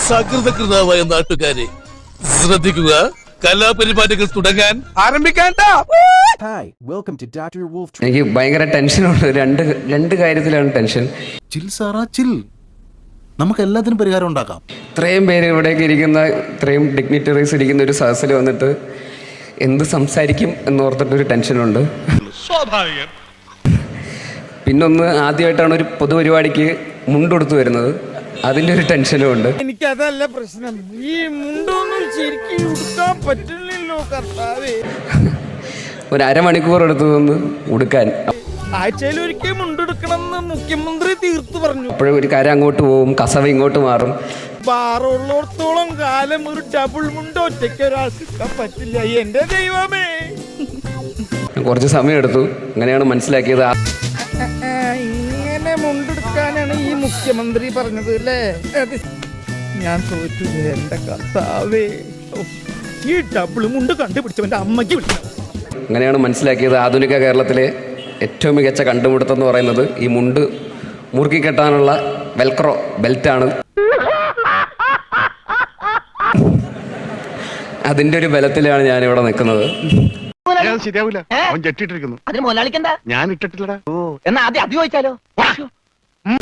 സകൃതകൃതാവായ നാട്ടുകാരെ ശ്രദ്ധിക്കുക, കലാപരിപാടികൾ തുടങ്ങാൻ ആരംഭിക്കാൻ. എനിക്ക് ഭയങ്കര ടെൻഷനുണ്ട്. രണ്ട് കാര്യത്തിലാണ് ടെൻഷൻ. ചിൽ സാറാ ചിൽ, നമുക്ക് എല്ലാത്തിനും പരിഹാരം ഉണ്ടാക്കാം. ഇത്രയും പേര് ഇവിടേക്ക് ഇരിക്കുന്ന, ഇത്രയും ഡിഗ്നിറ്ററീസ് ഇരിക്കുന്ന ഒരു സദസ്സിൽ വന്നിട്ട് എന്ത് സംസാരിക്കും എന്നോർത്തിട്ടൊരു ടെൻഷനുണ്ട്. സ്വാഭാവികം. പിന്നൊന്ന്, ആദ്യമായിട്ടാണ് ഒരു പൊതുപരിപാടിക്ക് മുണ്ടെടുത്ത് വരുന്നത്, അതിൻ്റെ ഒരു ടെൻഷനും ഉണ്ട്. എനിക്കതല്ല പ്രശ്നം, ഈ മുണ്ടൊന്നും ശരിക്കും ഉടുക്കാൻ പറ്റില്ലല്ലോ കർത്താവേ. ഒരു അരമണിക്കൂർ എടുത്തു നിന്ന് ഉടുക്കാൻ. ആഴ്ചയിൽ ഒരിക്കൽ മുണ്ടെടുക്കണം എന്ന് മുഖ്യമന്ത്രി തീർത്തു പറഞ്ഞു. അപ്പോഴും ഒരു കര അങ്ങോട്ട് പോവും, കസവ ഇങ്ങോട്ട് മാറും. ബാറുള്ളോടത്തോളം കാലം ഒരു ഡബിൾ മുണ്ട് ഒറ്റയ്ക്ക് ഒരാൾക്ക് ഇടാൻ പറ്റില്ല. എന്റെ ദൈവമേ, കുറച്ച് സമയം എടുത്തു. അങ്ങനെയാണ് മനസ്സിലാക്കിയത്. ഇങ്ങനെ മുണ്ടെടുക്കാനാണ് ഈ മുഖ്യമന്ത്രി പറഞ്ഞത് അല്ലേ? ഞാൻ തോറ്റു എന്റെ കർത്താവേ. ഈ ഡബിൾ മുണ്ട് കണ്ടുപിടിച്ചവന്റെ അമ്മയ്ക്ക് വിളിക്കണം. അങ്ങനെയാണ് മനസ്സിലാക്കിയത് ആധുനിക കേരളത്തിലെ ഏറ്റവും മികച്ച കണ്ടുപിടുത്തം എന്ന് പറയുന്നത് ഈ മുണ്ട് മുറുക്കി കെട്ടാനുള്ള വെൽക്രോ ബെൽറ്റാണ്. അതിന്റെ ഒരു ബലത്തിലാണ് ഞാനിവിടെ നിൽക്കുന്നത്. ശരിയാവില്ല, അവൻ ജെട്ടിട്ടിരിക്കുന്നു. അതിന് മുതലാളിക്കണ്ട, ഞാൻ ഇട്ടിട്ടില്ലടാ. എന്നാ ആദ്യം അത് ചോദിച്ചാലോ?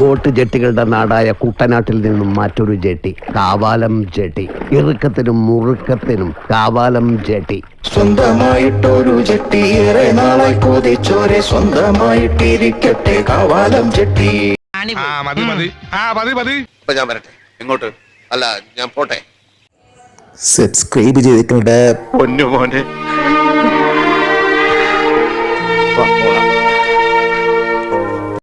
ബോട്ട് ജെട്ടികളുടെ നാടായ കുട്ടനാട്ടിൽ നിന്നും മറ്റൊരു ജെട്ടി, കാവാലം ജെട്ടി. ഇറുക്കത്തിനും മുറുക്കത്തിനും കാവാലം ജെട്ടി. സ്വന്തമായിട്ടൊരു ജെട്ടി, ഏറെ നാളായി കൊതിച്ചോരെ സ്വന്തമായിട്ടിരിക്കട്ടെ കാവാലം ജെട്ടി. മതി മതി, മതി മതി. ഇപ്പൊ ഞാൻ വരട്ടെ. എങ്ങോട്ട്? അല്ല, ഞാൻ പോട്ടെ. സബ്സ്ക്രൈബ് ചെയ്തിട്ടുണ്ട് പൊന്നു മോനെ.